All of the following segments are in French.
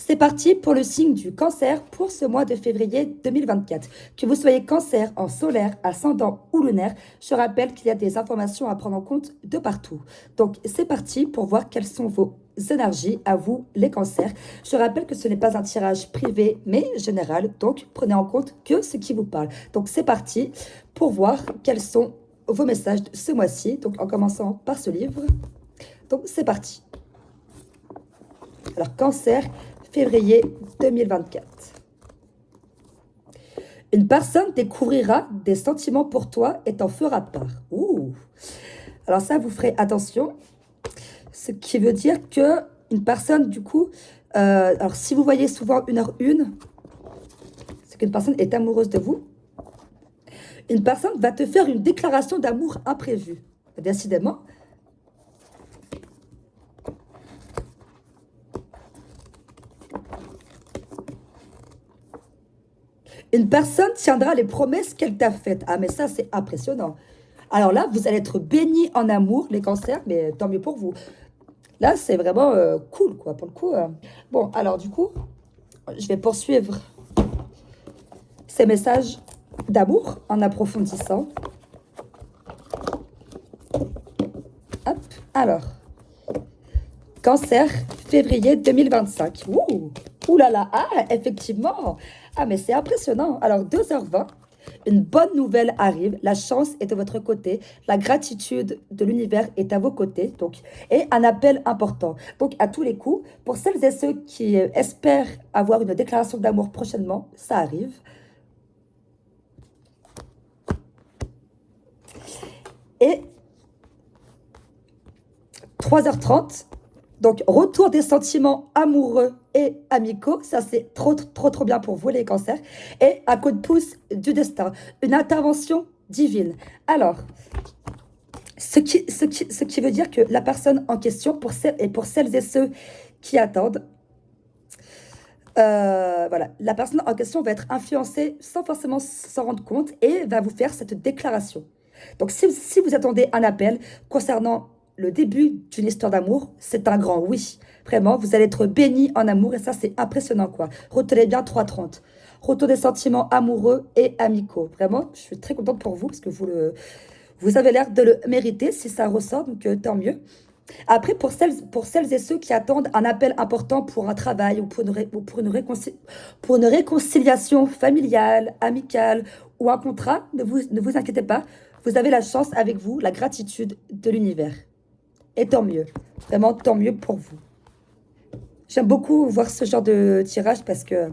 C'est parti pour le signe du cancer pour ce mois de février 2024. Que vous soyez cancer en solaire, ascendant ou lunaire, je rappelle qu'il y a des informations à prendre en compte de partout. Donc c'est parti pour voir quelles sont vos énergies à vous les cancers. Je rappelle que ce n'est pas un tirage privé mais général, donc prenez en compte que ce qui vous parle. Donc c'est parti pour voir quels sont vos messages de ce mois-ci, donc en commençant par ce livre. Donc c'est parti. Alors cancer, février 2024. Une personne découvrira des sentiments pour toi et t'en fera part. Ouh. Alors ça, vous ferez attention. Ce qui veut dire que une personne, du coup, alors si vous voyez souvent 1h01, c'est qu'une personne est amoureuse de vous. Une personne va te faire une déclaration d'amour imprévue. Décidément. Une personne tiendra les promesses qu'elle t'a faites. Ah, mais ça, c'est impressionnant. Alors là, vous allez être bénis en amour, les cancers, mais tant mieux pour vous. Là, c'est vraiment cool, quoi, pour le coup. Bon, alors du coup, je vais poursuivre ces messages d'amour en approfondissant. Hop, alors. Cancer, février 2025. Ouh, ouh là là, ah, effectivement. Ah, mais c'est impressionnant. Alors, 2h20, une bonne nouvelle arrive. La chance est de votre côté. La gratitude de l'univers est à vos côtés. Donc, et un appel important. Donc, à tous les coups, pour celles et ceux qui espèrent avoir une déclaration d'amour prochainement, ça arrive. Et 3h30, donc, retour des sentiments amoureux et amicaux. Ça, c'est trop bien pour vous, les cancers. Et un coup de pouce du destin. Une intervention divine. Alors, ce qui veut dire que la personne en question, pour celles et ceux qui attendent, voilà, la personne en question va être influencée sans forcément s'en rendre compte et va vous faire cette déclaration. Donc, si vous attendez un appel concernant le début d'une histoire d'amour, c'est un grand oui. Vraiment, vous allez être béni en amour et ça, c'est impressionnant, quoi. Retenez bien 3:30. Retour des sentiments amoureux et amicaux. Vraiment, je suis très contente pour vous parce que vous avez l'air de le mériter si ça ressort, donc tant mieux. Après, pour celles et ceux qui attendent un appel important pour un travail ou pour une réconciliation familiale, amicale ou un contrat, ne vous inquiétez pas, vous avez la chance avec vous, la gratitude de l'univers. Et tant mieux, vraiment tant mieux pour vous. J'aime beaucoup voir ce genre de tirage parce que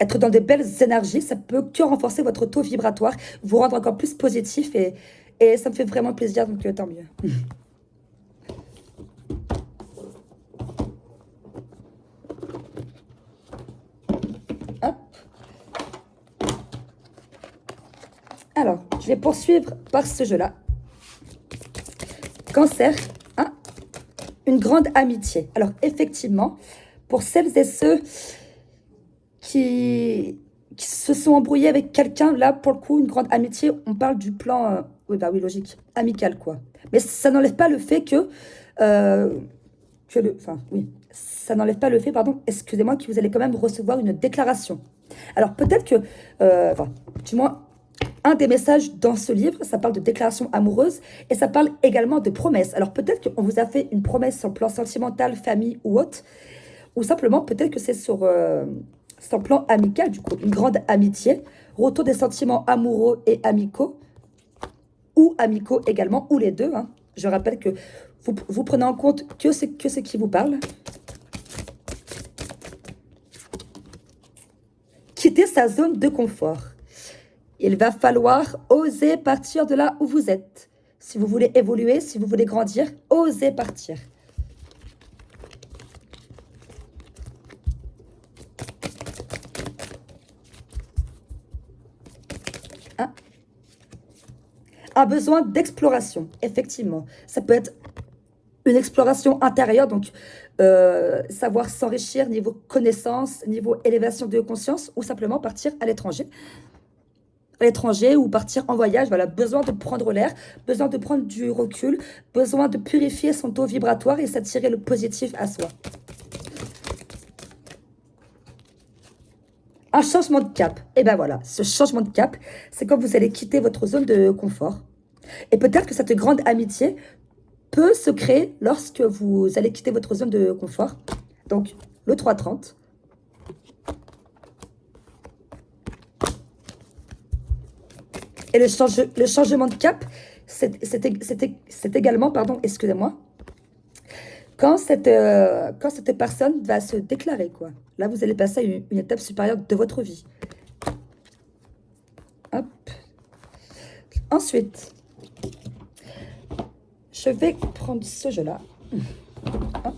être dans de belles énergies, ça peut que renforcer votre taux vibratoire, vous rendre encore plus positif et ça me fait vraiment plaisir, donc tant mieux. Hop. Alors, je vais poursuivre par ce jeu-là. Cancer, hein, une grande amitié. Alors, effectivement, pour celles et ceux qui se sont embrouillés avec quelqu'un, là, pour le coup, une grande amitié, on parle du plan, oui, bah oui, logique, amical, quoi. Mais ça n'enlève pas le fait euh, enfin, oui, ça n'enlève pas le fait, pardon, excusez-moi, que vous allez quand même recevoir une déclaration. Alors, peut-être que, enfin, du moins, un des messages dans ce livre, ça parle de déclaration amoureuse et ça parle également de promesses. Alors peut-être qu'on vous a fait une promesse sur le plan sentimental, famille ou autre, ou simplement peut-être que c'est sur le plan amical, du coup, une grande amitié, retour des sentiments amoureux et amicaux, ou amicaux également, ou les deux. Hein. Je rappelle que vous prenez en compte que ce qui vous parle. Quitter sa zone de confort. Il va falloir oser partir de là où vous êtes. Si vous voulez évoluer, si vous voulez grandir, osez partir. Hein? Un besoin d'exploration, effectivement. Ça peut être une exploration intérieure, donc savoir s'enrichir niveau connaissance, niveau élévation de conscience, ou simplement partir à l'étranger ou partir en voyage, voilà, besoin de prendre l'air, besoin de prendre du recul, besoin de purifier son taux vibratoire et s'attirer le positif à soi. Un changement de cap. Et ben voilà, ce changement de cap, c'est quand vous allez quitter votre zone de confort. Et peut-être que cette grande amitié peut se créer lorsque vous allez quitter votre zone de confort. Donc, le 3,30. Et le changement de cap, c'est également, pardon, excusez-moi, quand cette personne va se déclarer, quoi. Là, vous allez passer à une étape supérieure de votre vie. Hop. Ensuite, je vais prendre ce jeu-là. Hop.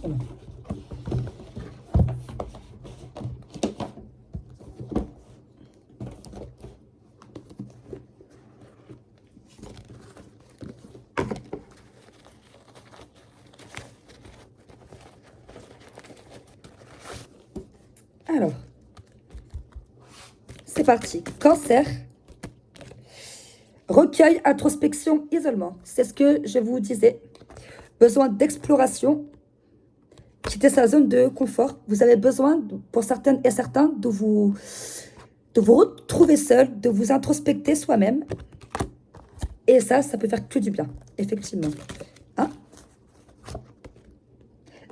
Alors, c'est parti. Cancer. Recueil, introspection, isolement. C'est ce que je vous disais. Besoin d'exploration. Quitter sa zone de confort. Vous avez besoin, pour certaines et certains, de vous retrouver seul, de vous introspecter soi-même. Et ça peut faire que du bien, effectivement. Hein?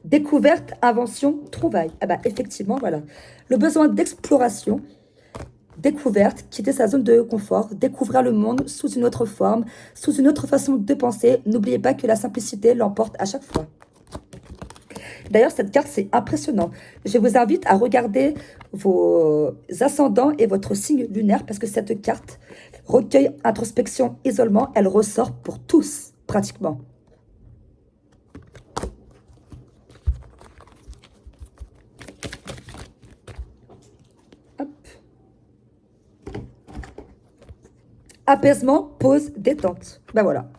Découverte, invention, trouvaille. Ah bah, effectivement, voilà. Le besoin d'exploration, découverte, quitter sa zone de confort, découvrir le monde sous une autre forme, sous une autre façon de penser. N'oubliez pas que la simplicité l'emporte à chaque fois. D'ailleurs, cette carte, c'est impressionnant. Je vous invite à regarder vos ascendants et votre signe lunaire parce que cette carte, recueil, introspection, isolement, elle ressort pour tous, pratiquement. Hop. Apaisement, pause, détente. Ben voilà.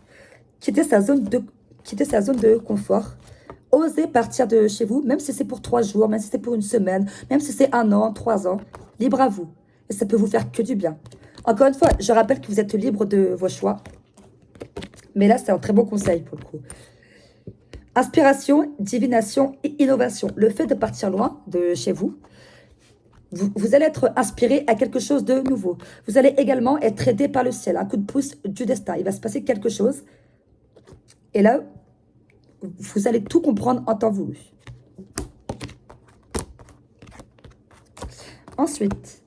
Quitter sa zone de confort. Osez partir de chez vous, même si c'est pour 3 jours, même si c'est pour une semaine, même si c'est 1 an, 3 ans. Libre à vous. Et ça peut vous faire que du bien. Encore une fois, je rappelle que vous êtes libre de vos choix. Mais là, c'est un très bon conseil pour le coup. Inspiration, divination et innovation. Le fait de partir loin de chez vous, vous allez être inspiré à quelque chose de nouveau. Vous allez également être aidé par le ciel, un coup de pouce du destin. Il va se passer quelque chose. Et là, vous allez tout comprendre en temps voulu. Ensuite,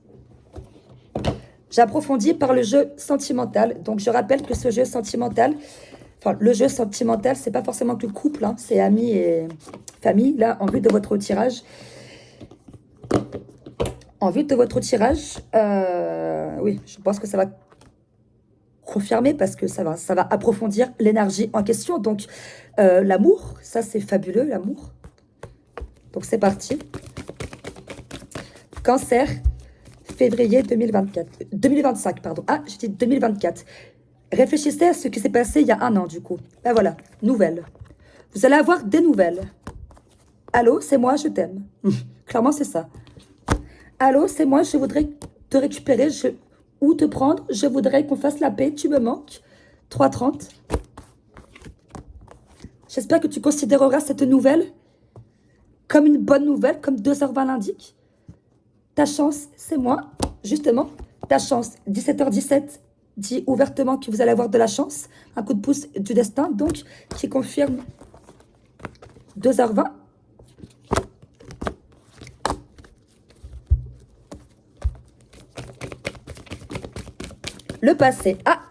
j'approfondis par le jeu sentimental. Donc, je rappelle que ce jeu sentimental, enfin, le jeu sentimental, c'est pas forcément que le couple, hein, c'est amis et famille. Là, en vue de votre tirage, oui, je pense que ça va confirmer parce que ça va approfondir l'énergie en question. Donc, l'amour, ça c'est fabuleux, l'amour. Donc, c'est parti. Cancer, février 2025, pardon. Ah, j'ai dit 2024. Réfléchissez à ce qui s'est passé il y a 1 an, du coup. Ben voilà, nouvelles. Vous allez avoir des nouvelles. Allô, c'est moi, je t'aime. Clairement, c'est ça. Allô, c'est moi, je voudrais te récupérer ou te prendre. Je voudrais qu'on fasse la paix, tu me manques. 3,30. J'espère que tu considéreras cette nouvelle comme une bonne nouvelle, comme 2h20 l'indique. Ta chance, c'est moi, justement. Ta chance, 17h17, dit ouvertement que vous allez avoir de la chance. Un coup de pouce du destin, donc, qui confirme 2h20. Le passé. Ah!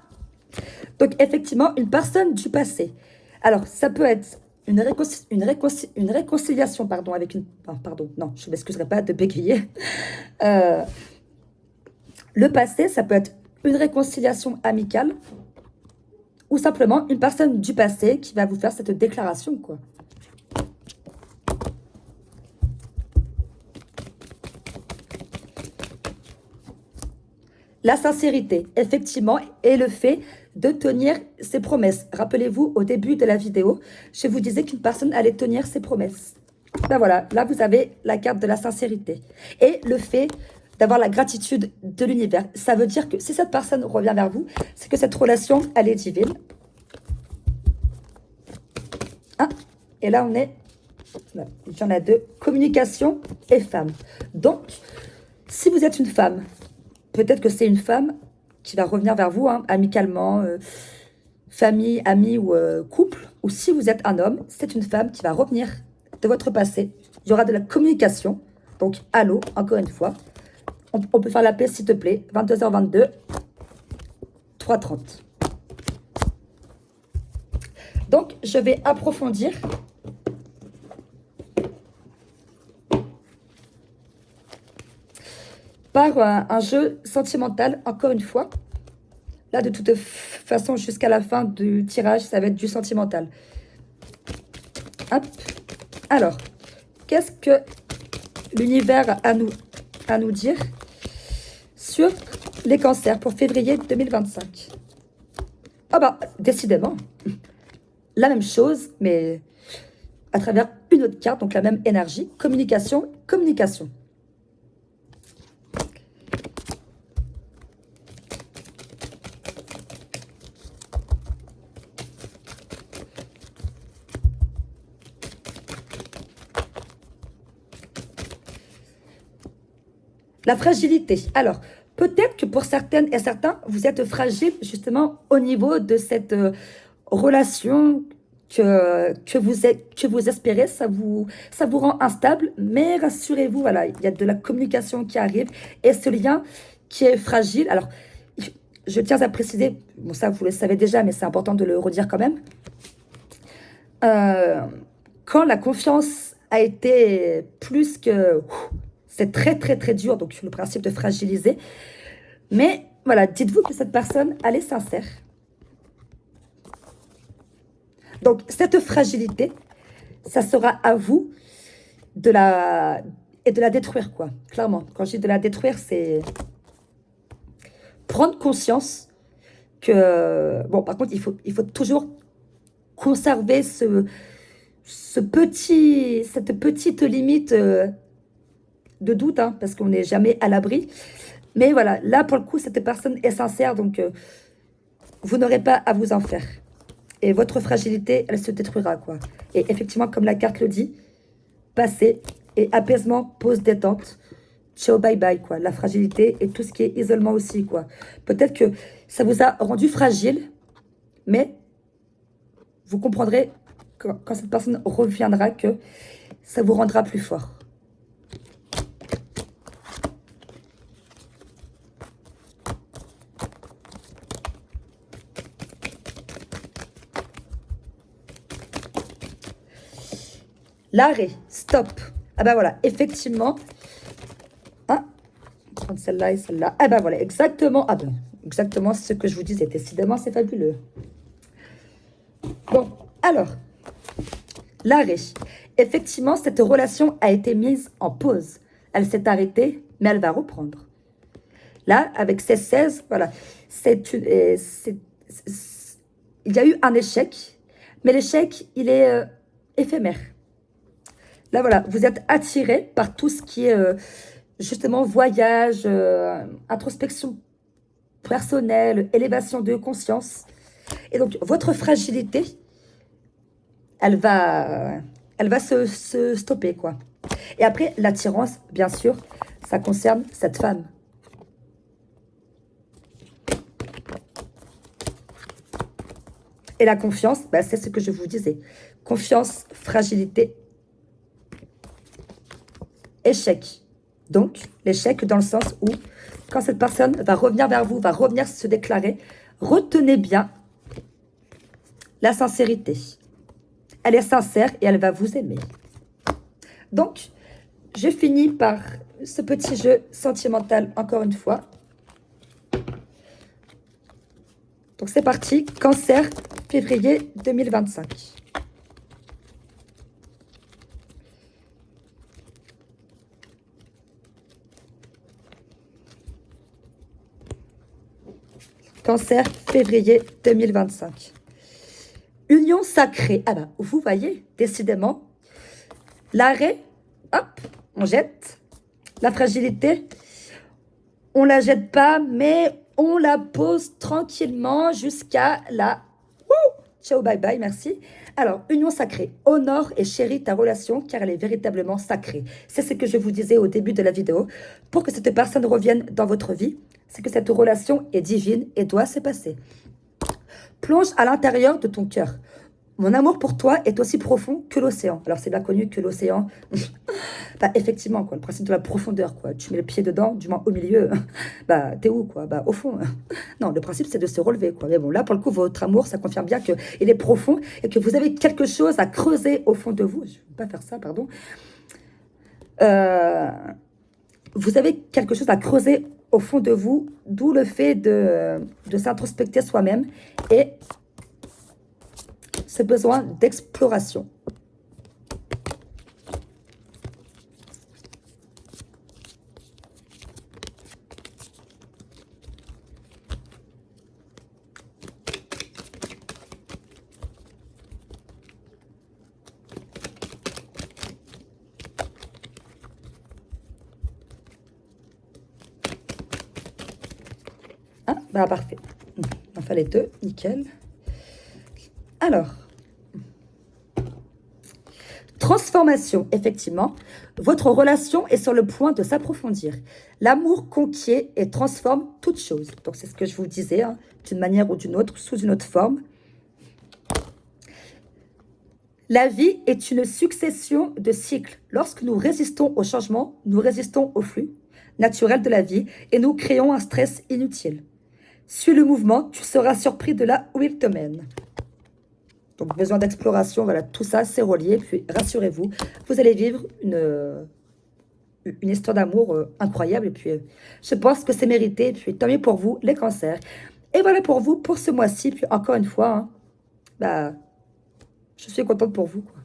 Donc, effectivement, une personne du passé. Alors, ça peut être une réconciliation, pardon, avec une... pardon, non, je ne m'excuserai pas de bégayer. Le passé, ça peut être une réconciliation amicale ou simplement une personne du passé qui va vous faire cette déclaration, quoi. La sincérité, effectivement, est le fait de tenir ses promesses. Rappelez-vous, au début de la vidéo, je vous disais qu'une personne allait tenir ses promesses. Ben voilà, là vous avez la carte de la sincérité. Et le fait d'avoir la gratitude de l'univers. Ça veut dire que si cette personne revient vers vous, c'est que cette relation, elle est divine. Ah, et là on est, il y en a 2, communication et femme. Donc, Si vous êtes une femme, peut-être que c'est une femme qui va revenir vers vous, hein, amicalement, famille, amis ou couple. Ou si vous êtes un homme, c'est une femme qui va revenir de votre passé. Il y aura de la communication. Donc, allô, encore une fois. On peut faire la paix, s'il te plaît. 22h22, 3h30. Donc, je vais approfondir par un jeu sentimental, encore une fois. Là, de toute façon, jusqu'à la fin du tirage, ça va être du sentimental. Hop. Alors, qu'est-ce que l'univers a à nous dire sur les cancers pour février 2025? Ah bah, décidément, la même chose, mais à travers une autre carte, donc la même énergie. Communication, communication. La fragilité. Alors, peut-être que pour certaines et certains, vous êtes fragile justement au niveau de cette relation que vous espérez. Ça vous rend instable, mais rassurez-vous, voilà, il y a de la communication qui arrive et ce lien qui est fragile. Alors, je tiens à préciser, bon ça vous le savez déjà, mais c'est important de le redire quand même. Quand la confiance a été plus que... C'est très, très, très dur, donc le principe de fragiliser. Mais voilà, dites-vous que cette personne, elle est sincère. Donc, cette fragilité, ça sera à vous de la détruire, quoi. Clairement, quand je dis de la détruire, c'est prendre conscience que... Bon, par contre, il faut toujours conserver cette petite limite... de doute, hein, parce qu'on n'est jamais à l'abri. Mais voilà, là, pour le coup, cette personne est sincère, donc vous n'aurez pas à vous en faire. Et votre fragilité, elle se détruira, quoi. Et effectivement, comme la carte le dit, passé et apaisement, pause, détente. Ciao, bye bye, quoi. La fragilité et tout ce qui est isolement aussi, quoi. Peut-être que ça vous a rendu fragile, mais vous comprendrez quand cette personne reviendra que ça vous rendra plus fort. L'arrêt, stop. Ah ben voilà, effectivement. Hein, prendre celle-là et celle-là. Ah ben voilà, exactement. Ah ben, exactement ce que je vous disais. Décidément, c'est fabuleux. Bon, alors, l'arrêt. Effectivement, cette relation a été mise en pause. Elle s'est arrêtée, mais elle va reprendre. Là, avec ces 16, voilà, il y a eu un échec, mais l'échec, il est éphémère. Là, voilà, vous êtes attiré par tout ce qui est justement voyage, introspection personnelle, élévation de conscience. Et donc, votre fragilité, elle va se stopper, quoi. Et après, l'attirance, bien sûr, ça concerne cette femme. Et la confiance, bah, c'est ce que je vous disais. Confiance, fragilité, échec. Donc, l'échec dans le sens où, quand cette personne va revenir vers vous, va revenir se déclarer, retenez bien la sincérité. Elle est sincère et elle va vous aimer. Donc, je finis par ce petit jeu sentimental encore une fois. Donc, c'est parti. Cancer, février 2025. Cancer, février 2025. Union sacrée. Ah ben, vous voyez, décidément, l'arrêt, hop, on jette. La fragilité, on la jette pas, mais on la pose tranquillement jusqu'à la Ciao, bye bye, merci. Alors, union sacrée. Honore et chéris ta relation car elle est véritablement sacrée. C'est ce que je vous disais au début de la vidéo. Pour que cette personne revienne dans votre vie, c'est que cette relation est divine et doit se passer. Plonge à l'intérieur de ton cœur. Mon amour pour toi est aussi profond que l'océan. Alors, c'est bien connu que l'océan, bah, effectivement, quoi, le principe de la profondeur, quoi. Tu mets le pied dedans, du moins au milieu, bah, t'es où, quoi? Bah, au fond. Non, le principe, c'est de se relever, quoi. Mais bon, là, pour le coup, votre amour, ça confirme bien qu'il est profond et que vous avez quelque chose à creuser au fond de vous. Je ne vais pas faire ça, pardon. Euh, vous avez quelque chose à creuser au fond de vous, d'où le fait de s'introspecter soi-même et ce besoin d'exploration. Ah, bah parfait. Il en fallait deux, nickel. Alors, transformation, effectivement. Votre relation est sur le point de s'approfondir. L'amour conquiert et transforme toute chose. Donc, c'est ce que je vous disais, hein, d'une manière ou d'une autre, sous une autre forme. La vie est une succession de cycles. Lorsque nous résistons au changement, nous résistons au flux naturel de la vie et nous créons un stress inutile. Suis le mouvement, tu seras surpris de là où il te mène. Donc, besoin d'exploration, voilà, tout ça, c'est relié. Puis, rassurez-vous, vous allez vivre une histoire d'amour incroyable. Et puis, je pense que c'est mérité. Et puis, tant mieux pour vous, les cancers. Et voilà pour vous, pour ce mois-ci. Puis, encore une fois, hein, bah, je suis contente pour vous, quoi.